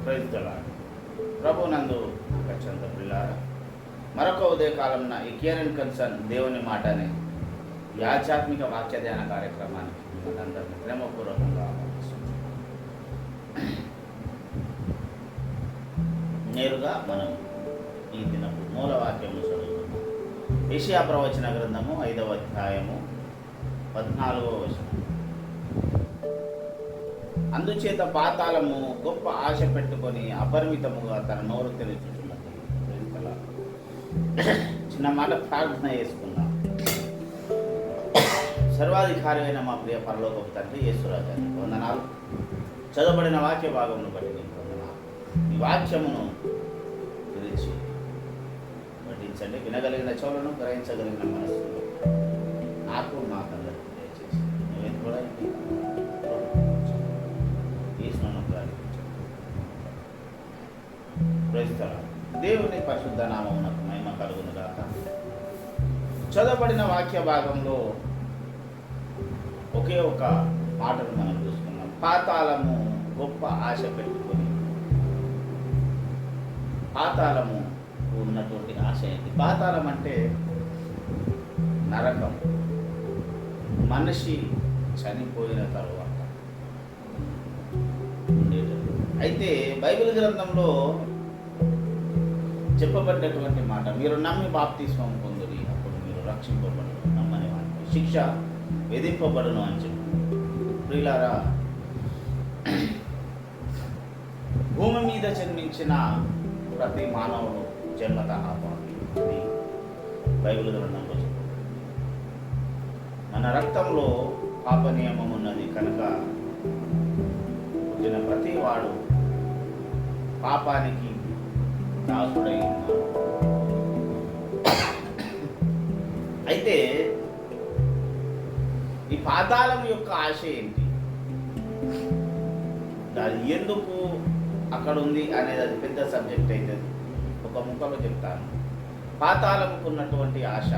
ప్రయత్నాలు ప్రభునందు అత్యంత పిల్లారా, మరొక ఉదయకాలంన ఈ కేర్ అండ్ కన్సర్న్ దేవుని మాట అనే ఈ ఆధ్యాత్మిక వాక్య ధ్యాన కార్యక్రమానికి మనందరినీ ప్రేమపూర్వకంగా ఆహ్వానిస్తున్నాం. నేరుగా మనం ఈ దినపు మూల వాక్యము చదువుతున్నాం. యెషయా ప్రవచన గ్రంథము 5వ అధ్యాయము 14వ వచనం. అందుచేత పాతాళము గొప్ప ఆశ పెట్టుకొని అపరిమితముగా తన నోరు తెరుచుచున్నది. చిన్న మాట ప్రార్థన చేసుకుందాం. సర్వాధికారి అయిన మా ప్రియ పరలోకపు తండ్రి యేసురాజానికి వందనాలు. చదవబడిన వాక్య భాగమును బట్టి నీకు వందనాలు. ఈ వాక్యమును గురించి పఠించండి. వినగలిగిన చెవులను, గ్రహించగలిగిన మనస్సును నాకు మాకందరికీ దయచేసి నువ్వు కూడా దేవుని పరిశుద్ధ నామమునకు మహిమ కలుగును గాక. చదవబడిన వాక్య భాగంలో ఒకే ఒక మాటను మనం చూసుకున్నాం. పాతాళము గొప్ప ఆశ పెట్టుకొని, పాతాళము ఉన్నటువంటి ఆశ ఏంటి? పాతాళం అంటే నరకం. మనిషి చనిపోయిన తరువాత అయితే బైబిల్ గ్రంథంలో చెప్పబడినటువంటి మాట, మీరు నమ్మి బాప్తిస్మం పొందుడి, అప్పుడు మీరు రక్షింపబడను, నమ్మని వారికి శిక్ష విధింపబడును అని చెప్పి. ప్రియులారా, భూమి మీద జన్మించిన ప్రతి మానవుడు జన్మత పాపి. బైబిల్ గ్రంథంలో చెప్పు. మన రక్తంలో పాప నియమం ఉన్నది కనుక పుట్టిన ప్రతి వాడు పాపానికి దాసుడై ఉన్నాడు. అయితే ఈ పాతాళం యొక్క ఆశ ఏంటి, అది ఎందుకు అక్కడ ఉంది అనేది అది పెద్ద సబ్జెక్ట్ అయితే ఒక ముక్కలో చెప్తాను. పాతాళంకు ఉన్నటువంటి ఆశ,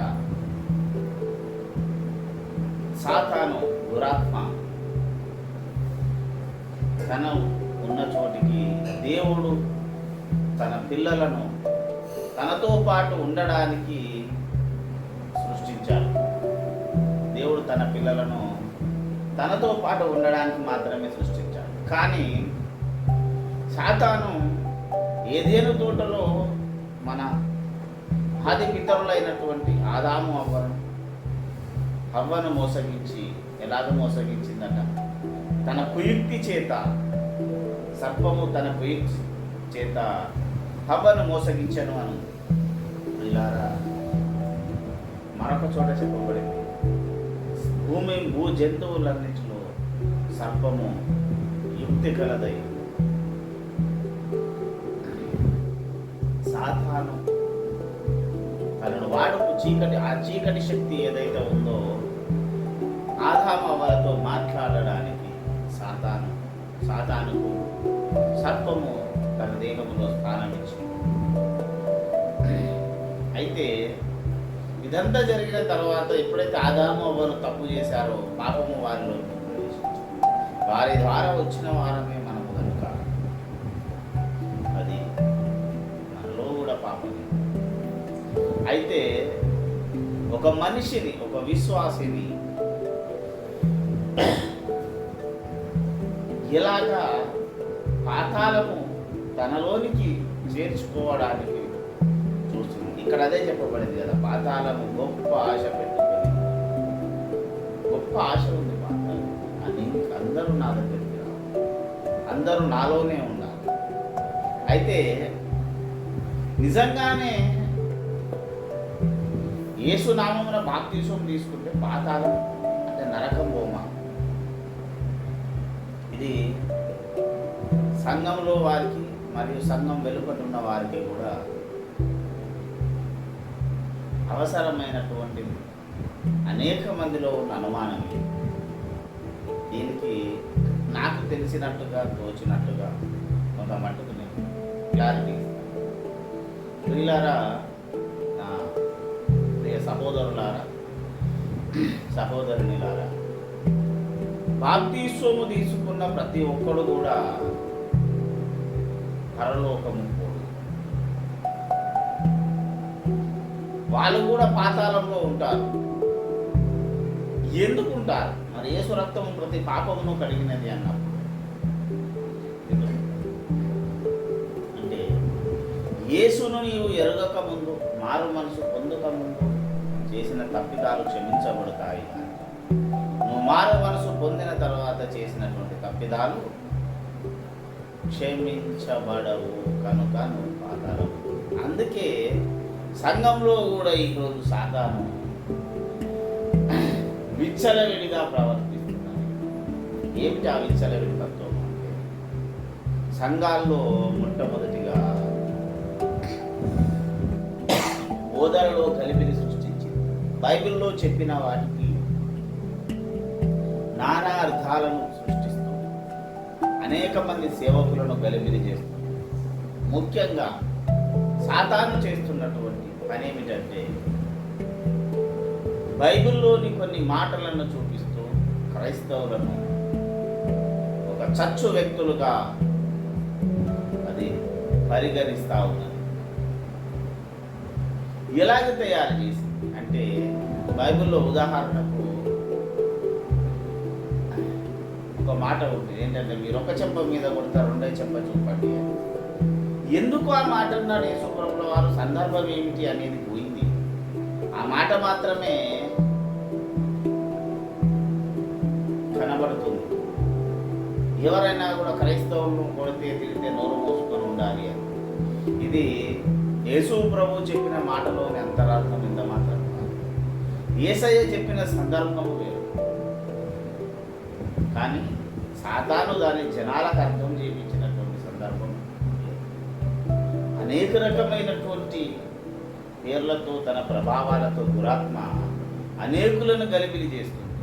సాతాను దురాత్మ తన ఉన్న చోటికి దేవుడు తన పిల్లలను తనతో పాటు ఉండడానికి సృష్టించాడు. దేవుడు తన పిల్లలను తనతో పాటు ఉండడానికి మాత్రమే సృష్టించాడు. కానీ సాతాను ఏదేను తోటలో మన ఆది పితరులైనటువంటి ఆదాము హవ్వను మోసగించి, ఎలాగ మోసగించిందట? తన కుయుక్తి చేత, సర్పము తన కుయుక్తి చేత హవ్వను మోసగించను అని. ఇలారా మరొక చోట చెప్పబడింది, భూ జంతువులన్నింటిలో సర్పము యుక్తి కలదై. సాతాను తనను వాడుకు చీకటి శక్తి ఏదైతే ఉందో ఆదాము అవ్వలతో మాట్లాడడానికి సాతానుకు సర్పము తన దేహంలో స్థానం ఇచ్చింది. అయితే ఇదంతా జరిగిన తర్వాత ఎప్పుడైతే ఆదాము అవ్వలు తప్పు చేశారో పాపము వారిలో ప్రవేశించింది. వారి ద్వారా వచ్చిన వారమే మనము కనుక అది మనలో కూడా పాపమే. అయితే ఒక మనిషిని, ఒక విశ్వాసిని ఇలాగా పాతాళము తనలోనికి చేర్చుకోవడానికి చూస్తుంది. ఇక్కడ అదే చెప్పబడింది కదా, పాతాళము గొప్ప ఆశ పెట్టుకొని. గొప్ప ఆశ ఉంది పాతాళం అని. అందరూ నా దగ్గరికి రావాలి, అందరూ నాలోనే ఉండాలి. అయితే నిజంగానే యేసు నామమున బాప్తిసం తీసుకుంటే పాతాళం అంటే నరకం బొమ్మ. ఇది సంఘంలో వారికి మరియు సంఘం వెలుపట ఉన్న వారికి కూడా అవసరమైనటువంటిది. అనేక మందిలో ఉన్న అనుమానం దీనికి నాకు తెలిసినట్టుగా, తోచినట్టుగా కొంత మట్టుకు నేను క్లారిటీ ఇస్తాను. ప్రియులారా, ప్రియ సహోదరులారా, సహోదరునిలారా, బాప్తిస్మము తీసుకున్న ప్రతి ఒక్కడు కూడా పరలోకము పోడు. వాళ్ళు కూడా పాతాళంలో ఉంటారు. ఎందుకు ఉంటారు? మరి యేసు రక్తము ప్రతి పాపమును కడిగినది అన్నప్పుడు అంటే యేసును నీవు ఎరగక ముందు, మారు మనసు పొందక ముందు చేసిన తప్పిదాలు క్షమించబడతాయి. నువ్వు మారు మనసు పొందిన తర్వాత చేసినటువంటి తప్పిదాలు క్షమించబడవు కనుక నువ్వు పాతాళం. అందుకే సంఘంలో కూడా ఈరోజు సాతాను విచ్చలవిడిగా ప్రవర్తిస్తున్నారు. ఏమిటి ఆ విచ్చలవిడి తత్వం అంటే, సంఘాల్లో మొట్టమొదటిగా బోధనలో గలిబిలి సృష్టించింది. బైబిల్లో చెప్పిన వాటికి నానా అర్థాలను సృష్టిస్తూ అనేక మంది సేవకులను గలిబిలి చేస్తుంది. ముఖ్యంగా సాతాను చేస్తున్నటువంటి పని ఏమిటంటే, బైబిల్లోని కొన్ని మాటలను చూపిస్తూ క్రైస్తవులను ఒక చచ్చు వ్యక్తులుగా అది పరిగణిస్తూ ఉన్నది. ఎలాగ తయారు చేసి అంటే, బైబిల్లో ఉదాహరణకు ఒక మాట ఉంటుంది ఏంటంటే, మీరు ఒక చెంప మీద కొడతారు, రెండో చెంప చూపండి. ఎందుకు ఆ మాట అన్నాడు యేసుప్రభుల వారు? సందర్భం ఏమిటి అనేది పోయింది. ఆ మాట మాత్రమే కనబడుతుంది. ఎవరైనా కూడా క్రైస్తవులను కొడితే తిరిగితే నోరు మూసుకొని ఉండాలి అని. ఇది యేసు ప్రభు చెప్పిన మాటలోని అంతరార్థం ఇంత మాత్రం కాదు. యేసయ్య చెప్పిన సందర్భము వేరు, కానీ సాతాను దాని జనాలకు అర్థం చేయించినటువంటి సందర్భం. అనేక రకమైనటువంటి పేర్లతో, తన ప్రభావాలతో దురాత్మ అనేకులను గలిబిలి చేస్తుంది.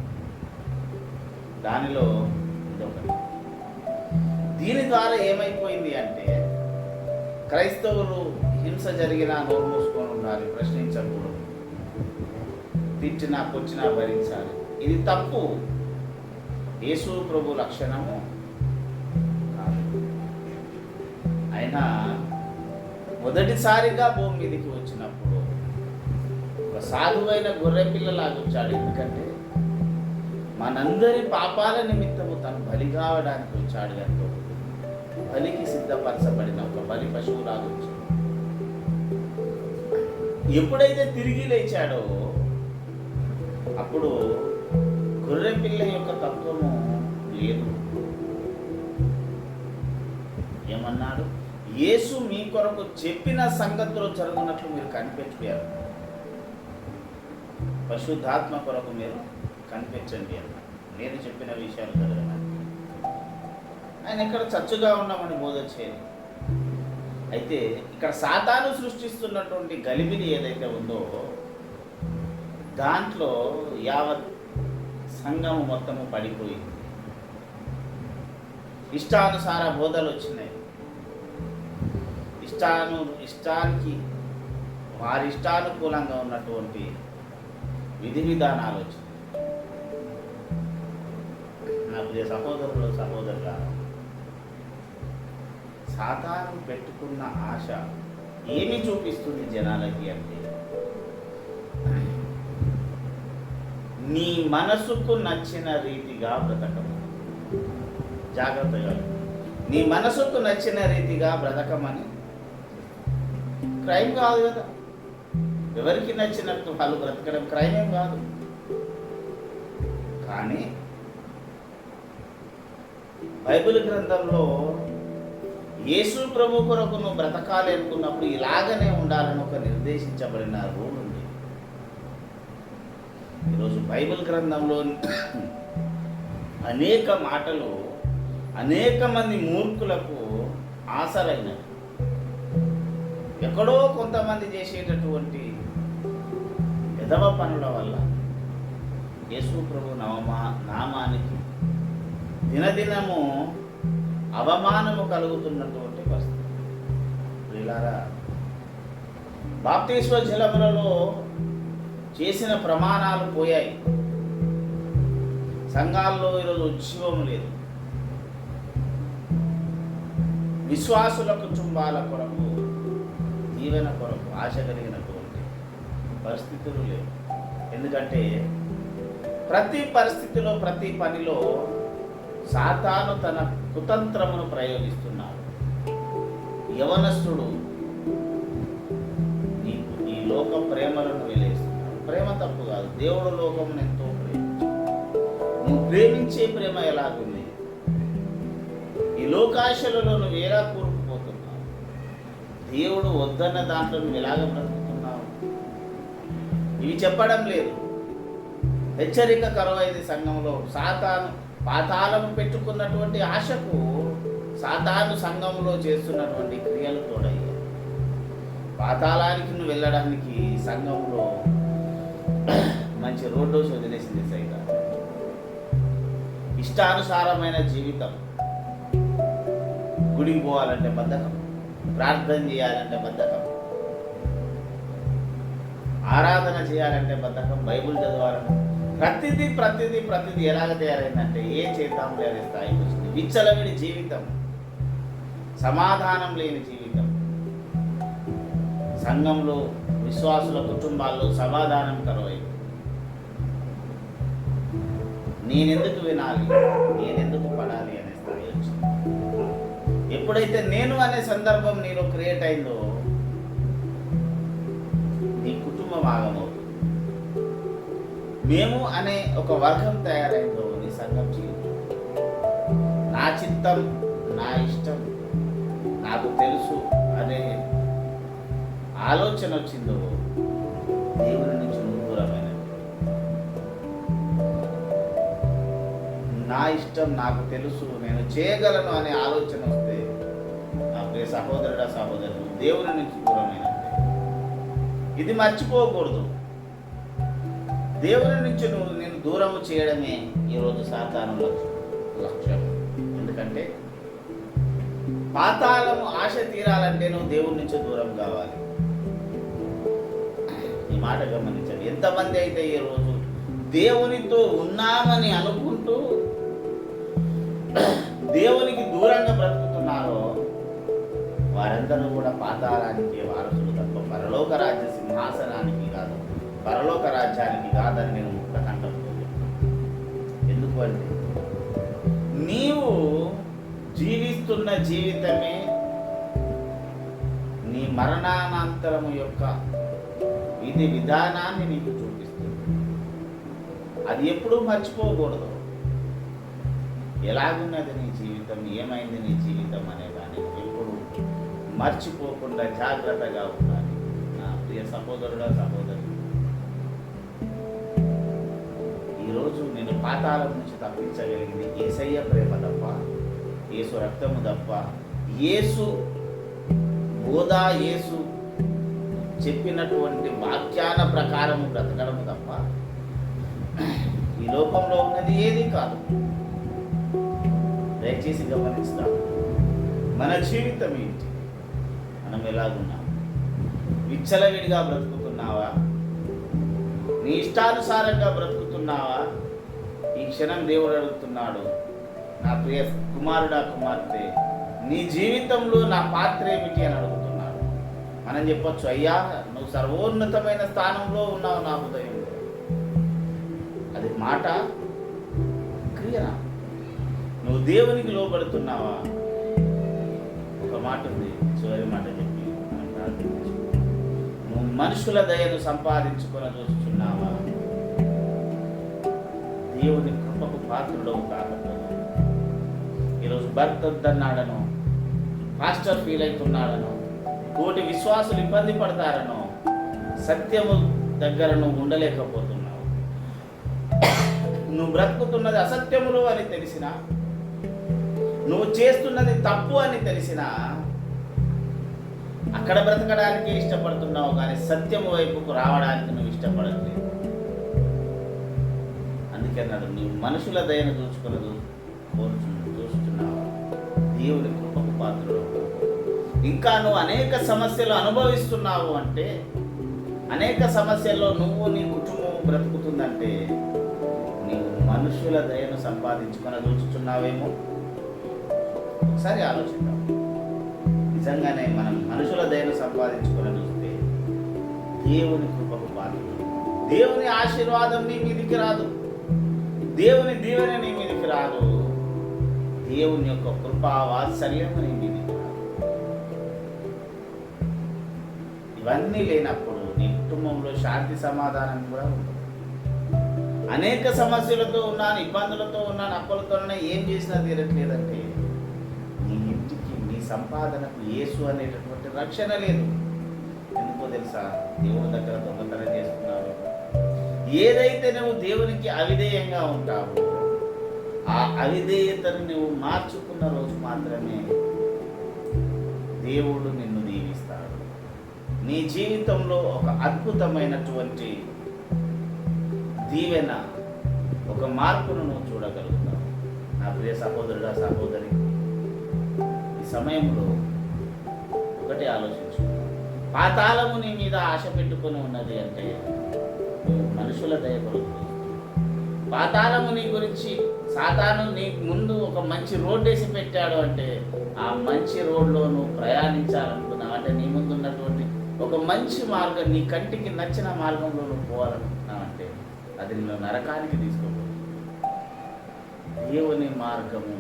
దానిలో ఇదొకటి. దీని ద్వారా ఏమైపోయింది అంటే, క్రైస్తవులు హింస జరిగినా నోరు మూసుకొని ఉండాలి, ప్రశ్నించకూడదు, తిట్టినా కొచ్చినా భరించాలి. ఇది తప్పు. యేసు ప్రభు లక్షణము కాదు. అయినా మొదటిసారిగా భూమి మీదకి వచ్చినప్పుడు ఒక సాధువైన గొర్రె పిల్లలాగా వచ్చాడు. ఎందుకంటే మనందరి పాపాల నిమిత్తము తను బలి కావడానికి వచ్చాడు. ఎంతో బలికి సిద్ధపరచబడిన ఒక బలి పశువులాగా వచ్చాడు. ఎప్పుడైతే తిరిగి లేచాడో అప్పుడు గొర్రె పిల్ల యొక్క తత్వము లేదు. ఏమన్నాడు? యేసు మీ కొరకు చెప్పిన సంగతులు జరుగునట్లు మీరు కనిపెట్టారు, పరిశుద్ధాత్మ కొరకు మీరు కనిపించండి అన్నారు. నేను చెప్పిన విషయాలు జరగడానికి ఆయన ఇక్కడ చచ్చుగా ఉన్నామని బోధ చేయదు. అయితే ఇక్కడ సాతాను సృష్టిస్తున్నటువంటి గలిబిలి ఏదైతే ఉందో దాంట్లో యావత్ సంఘము మొత్తము పడిపోయింది. ఇష్టానుసార బోధలు వచ్చినాయి. ఇష్టానికి వారి ఇష్టానుకూలంగా ఉన్నటువంటి విధి విధానాలు వచ్చినాయి. నా ప్రియ సహోదరులు సహోదరుల, సాతాను పెట్టుకున్న ఆశ ఏమి చూపిస్తుంది జనాలకి అంటే, నీ మనసుకు నచ్చిన రీతిగా బ్రతకము. జాగ్రత్తగా, నీ మనసుకు నచ్చిన రీతిగా బ్రతకమని. క్రైమ్ కాదు కదా, ఎవరికి నచ్చినట్టు వాళ్ళు బ్రతకడం క్రైమ్ ఏం కాదు. కానీ బైబిల్ గ్రంథంలో యేసు ప్రభు కొరకు నువ్వు బ్రతకాలి అనుకున్నప్పుడు ఇలాగనే ఉండాలని ఒక నిర్దేశించబడిన రూల్ ఉంది. ఈరోజు బైబిల్ గ్రంథంలో అనేక మాటలు అనేక మంది మూర్ఖులకు ఆసరైనవి. ఎక్కడో కొంతమంది చేసేటటువంటి విధవ పనుల వల్ల యేసు ప్రభు నామానికి దినదినము అవమానము కలుగుతున్నటువంటి పరిస్థితి. ప్రియులారా, బాప్తిస్మ జలములలో చేసిన ప్రమాణాలు పోయాయి. సంఘాల్లో ఈరోజు ఉత్సవం లేదు. విశ్వాసుల కుటుంబాల కొరకు, దీవెన కొరకు ఆశ కలిగినటువంటి పరిస్థితులు లేవు. ఎందుకంటే ప్రతి పరిస్థితిలో, ప్రతి పనిలో సాతాను తన కుతంత్రమును ప్రయోగిస్తున్నాడు. యవనస్తుడు నీకు ఈ లోక ప్రేమలను వెలేస్తున్నాడు. ప్రేమ తప్పు కాదు, దేవుడు లోకమును ఎంతో ప్రేమించాడు. నువ్వు ప్రేమించే ప్రేమ ఎలాగుంది? ఈ లోకాశలలో నువ్వు ఎలా కూరుకుపోతున్నావు? దేవుడు వద్దన్న దాంట్లో నువ్వు ఎలాగ బ్రతుకుతున్నావు? ఇవి చెప్పడం లేదు. హెచ్చరిక కరువైంది సంఘంలో. సాతాను పాతాళము పెట్టుకున్నటువంటి ఆశకు సాతాను సంఘంలో చేస్తున్నటువంటి క్రియలు తోడయ్యాయి. పాతాళానికి నువ్వు వెళ్ళడానికి సంఘంలో మంచి రోడ్డు వదిలేసింది సైతం. ఇష్టానుసారమైన జీవితం. గుడికి పోవాలంటే బద్ధకం, ప్రార్థన చేయాలంటే బద్ధకం, ఆరాధన చేయాలంటే బద్ధకం, బైబుల్ చదవాలంటే ప్రతిదీ ఎలాగ తయారైందంటే ఏం చేద్దాంలే అనే స్థాయికి వచ్చింది. విచ్చలవిడి జీవితం, సమాధానం లేని జీవితం. సంఘంలో, విశ్వాసుల కుటుంబాల్లో సమాధానం కరువైంది. నేనెందుకు వినాలి, నేనెందుకు పడాలి అనే స్థాయి వచ్చింది. ఎప్పుడైతే నేను అనే సందర్భం నీలో క్రియేట్ అయిందో నీ కుటుంబం ఆగమవుతుంది. మేము అనే ఒక వర్గం తయారైందో నీ సంఘం జీవితం. నా చిత్తం, నా ఇష్టం, నాకు తెలుసు అనే ఆలోచన వచ్చిందో దేవుని నుంచి దూరమైనది. నా ఇష్టం, నాకు తెలుసు, నేను చేయగలను అనే ఆలోచన వస్తే నా ప్రియ సహోదరుడా, సహోదరుడు, దేవుని నుంచి దూరమైనది. ఇది మర్చిపోకూడదు. దేవుని నుంచి నేను దూరం చేయడమే ఈరోజు సాతాను లక్ష్యం. ఎందుకంటే పాతాళము ఆశ తీరాలంటే నువ్వు దేవుని నుంచి దూరం కావాలి. ఈ మాట గమనించండి. ఎంతమంది అయితే ఈరోజు దేవునితో ఉన్నామని అనుకుంటూ దేవునికి దూరంగా బ్రతుకుతున్నారో వారందరూ కూడా పాతాళానికి వారసులు తప్ప పరలోక రాజ్య సింహాసనానికి కాదు, పరలోక రాజ్యానికి కాదని నేను ముక్త కంటపోయాను. ఎందుకు అంటే నీవు జీవిస్తున్న జీవితమే నీ మరణానంతరము యొక్క విధి విధానాన్ని నీకు చూపిస్తుంది. అది ఎప్పుడూ మర్చిపోకూడదు. ఎలాగున్నది నీ జీవితం, ఏమైంది నీ జీవితం అనే దాన్ని ఎప్పుడు మర్చిపోకుండా జాగ్రత్తగా ఉండాలి. నా ప్రియ సహోదరుడా, సహోదరు, ఈరోజు నేను పాతాళం నుంచి తప్పించగలిగింది యేసయ్య ప్రేమ తప్ప, యేసు రక్తము తప్ప, యేసు బోధ, యేసు చెప్పినటువంటి వాక్యాల ప్రకారము బ్రతకడము తప్ప ఈ లోకంలో ఉన్నది ఏది కాదు. దయచేసి గమనిస్తాం. మన జీవితం ఏంటి? మనం ఎలాగున్నాం? విచ్చలవిడిగా బ్రతుకుతున్నావా? నీ ఇష్టానుసారంగా బ్రతుకుతున్నావా? ఈ క్షణం దేవుడు అడుగుతున్నాడు, నా ప్రియ కుమారుడా, కుమార్తె, నీ జీవితంలో నా పాత్ర ఏమిటి అని అడుగుతున్నాడు. మనం చెప్పొచ్చు, అయ్యా నువ్వు సర్వోన్నతమైన స్థానంలో ఉన్నావు నా హృదయంలో. అది మాట, క్రియనా? నువ్వు దేవునికి లోబడుతున్నావా? ఒక మాట ఉంది, చివరి మాట చెప్పి మనం ప్రార్థించు. నువ్వు మనుషుల దయను సంపాదించుకొని చూస్తున్నావా? దేవుని కృపకు పాత్రుడవు కాకపోతే ఈరోజు భర్త వద్దన్నాడనో, పాస్టర్ ఫీల్ అవుతున్నాడనో, తోటి విశ్వాసులు ఇబ్బంది పడతారనో, సత్యము దగ్గర నువ్వు ఉండలేకపోతున్నావు. నువ్వు బ్రతుకుతున్నది అసత్యములు అని తెలిసినా, నువ్వు చేస్తున్నది తప్పు అని తెలిసినా అక్కడ బ్రతకడానికి ఇష్టపడుతున్నావు, కానీ సత్యము వైపుకు రావడానికి నువ్వు ఇష్టపడట్లేదు. అందుకే అన్నాడు, నీవు మనుషుల దయను చూస్తున్నావా? దేవుని కృపకు పాత్రుడు. ఇంకా నువ్వు అనేక సమస్యలు అనుభవిస్తున్నావు అంటే, అనేక సమస్యల్లో నువ్వు నీ కుటుంబం బ్రతుకుతుందంటే నీవు మనుషుల దయను సంపాదించుకొని చూస్తున్నావేమో. ఒకసారి ఆలోచిద్దాం. నిజంగానే మనం మనుషుల దయను సంపాదించుకొని చూస్తే దేవుని కృపకు పాత్రలు. దేవుని ఆశీర్వాదం నీ మీదికి రాదు, దేవుని దీవెన నీ మీదికి రాదు, దేవుని యొక్క కృపా వాత్సల్యం నీ మీదికి రాదు. ఇవన్నీ లేనప్పుడు నీ కుటుంబంలో శాంతి సమాధానం కూడా ఉండదు. అనేక సమస్యలతో ఉన్నాను, ఇబ్బందులతో ఉన్నాను, అప్పులతో ఏం చేసినా తీరట్లేదంటే నీ ఇంటికి నీ సంపాదనకు యేసు అనేటటువంటి రక్షణ లేదు. ఎందుకో తెలుసా? దేవుని దగ్గర దొంగతనం చేస్తున్నారు. ఏదైతే నువ్వు దేవునికి అవిధేయంగా ఉంటావో ఆ అవిధేయతను నువ్వు మార్చుకున్న రోజు మాత్రమే దేవుడు నిన్ను దీవిస్తాడు. నీ జీవితంలో ఒక అద్భుతమైనటువంటి దీవెన, ఒక మార్పును నువ్వు చూడగలుగుతావు. నా ప్రియ సహోదరుడా, సహోదరి, ఈ సమయంలో ఒకటి ఆలోచించు. పాతాళము నీ మీద ఆశ పెట్టుకొని ఉన్నది అంటే మనుషుల దయ కొరకు. పాతాళము నీ గురించి సాతాను నీ ముందు ఒక మంచి రోడ్డు వేసి పెట్టాడు అంటే ఆ మంచి రోడ్లో నువ్వు ప్రయాణించాలనుకున్నావు అంటే నీ ముందు ఉన్నటువంటి ఒక మంచి మార్గం, నీ కంటికి నచ్చిన మార్గంలో నువ్వు పోవాలనుకున్నావు అంటే అది నిన్ను నరకానికి తీసుకోబోతుంది. దేవుని మార్గము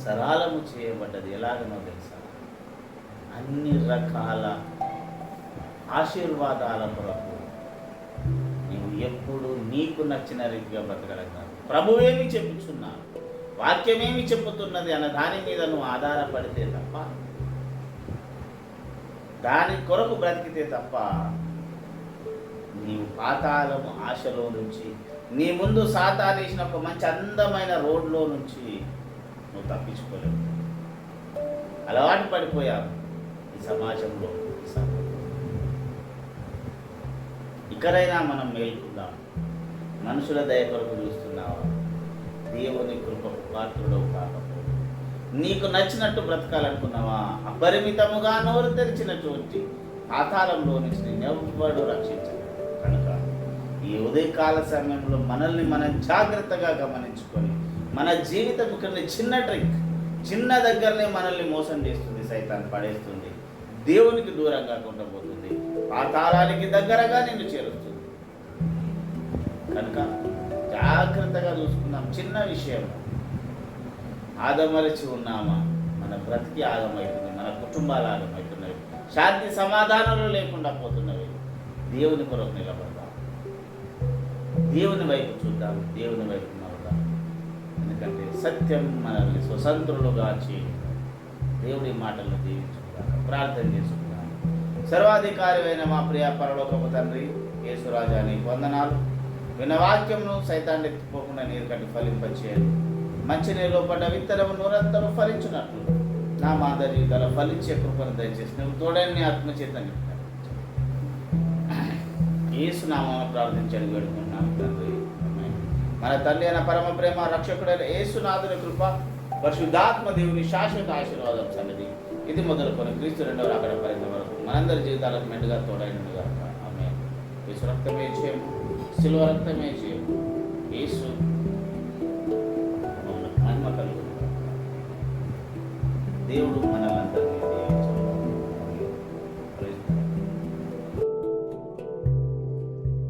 సరళము చేయబడ్డది. ఎలాగనో తెలుసా? అన్ని రకాల ఆశీర్వాదాల కొరకు నీవు ఎప్పుడు నీకు నచ్చిన రీతిగా బ్రతకగలగాలి. ప్రభువేమి చెప్పుచున్నారు, వాక్యమేమి చెప్పుతున్నది అన్న దాని మీద నువ్వు ఆధారపడితే తప్ప, దాని కొరకు బ్రతికితే తప్ప నీవు పాతాళము ఆశలో నుంచి, నీ ముందు సాతాను వేసిన ఒక మంచి అందమైన రోడ్లో నుంచి నువ్వు తప్పించుకోలేవు. అలవాటు పడిపోయావు ఈ సమాజంలో. ఇక్కడైనా మనం మేల్కుందాం. మనుషుల దయ కొరకు చూస్తున్నావా? దేవుని కృపకు పాత్రుడవు కాకపోతే నీకు నచ్చినట్టు బ్రతకాలనుకున్నావా? అపరిమితముగా నోరు తెరిచినటువంటి పాతాళంలో నుంచి నిన్నెవ్వడు రక్షించగలడు. కనుక ఈ ఉదయకాల సమయంలో మనల్ని మనం జాగ్రత్తగా గమనించుకొని మన జీవితం ఇక్కడ చిన్న ట్రిక్, చిన్న దగ్గరనే మనల్ని మోసం చేస్తుంది, సైతాన్ని పడేస్తుంది, దేవునికి దూరంగా కొండపోతుంది, పాతాళానికి దగ్గరగా నిన్ను చేరుస్తుంది. కనుక జాగ్రత్తగా చూసుకుందాం. చిన్న విషయం ఆదమరచి ఉన్నామా, మన బ్రతికి ఆగమవుతుంది, మన కుటుంబాలు ఆగమవుతున్నాయి, శాంతి సమాధానాలు లేకుండా పోతున్నవి. దేవుని కొరకు నిలబడదాం, దేవుని వైపు చూద్దాం, దేవుని వైపు నవ్వుదాం. ఎందుకంటే సత్యం మనల్ని స్వతంత్రులుగా చేయి. దేవుడి మాటలను దీవించుకుందాం. ప్రార్థన చేసుకుందాం. సర్వాధికారి అయిన మా ప్రియ పరలోకపు తండ్రి యేసురాజా, నీకు వందనాలు. విన్న వాక్యంను సైతాన్ని ఎత్తిపోకుండా నీరు కట్టి ఫలింపచేయాలి. మంచి నీరులో పడ్డ విత్తనము నూరంతరం ఫలించినట్లు నా మాదిరి గల ఫలించే కృపను దయచేసి నువ్వు తోడని ఆత్మచేతని యేసునామమున ప్రార్థించని వేడుకుంటున్నాను తండ్రి. మన తండ్రి అయిన పరమ ప్రేమ రక్షకుడైన యేసునాథుని కృప, పరిశుద్ధాత్మ దేవుని శాశ్వత ఆశీర్వాదం సన్నిధి ఇది మొదలుకొని క్రీస్తు రెండవ రాకడ పర్యంతం వరకు మనందరి జీవితాలకు మెండుగా తోడైనగా. ఆమేన్. యేసు రక్తమే జయము, శిలువ రక్తమే జయము. యేసు మహిమ కలుగును. దేవుడు మనల్ని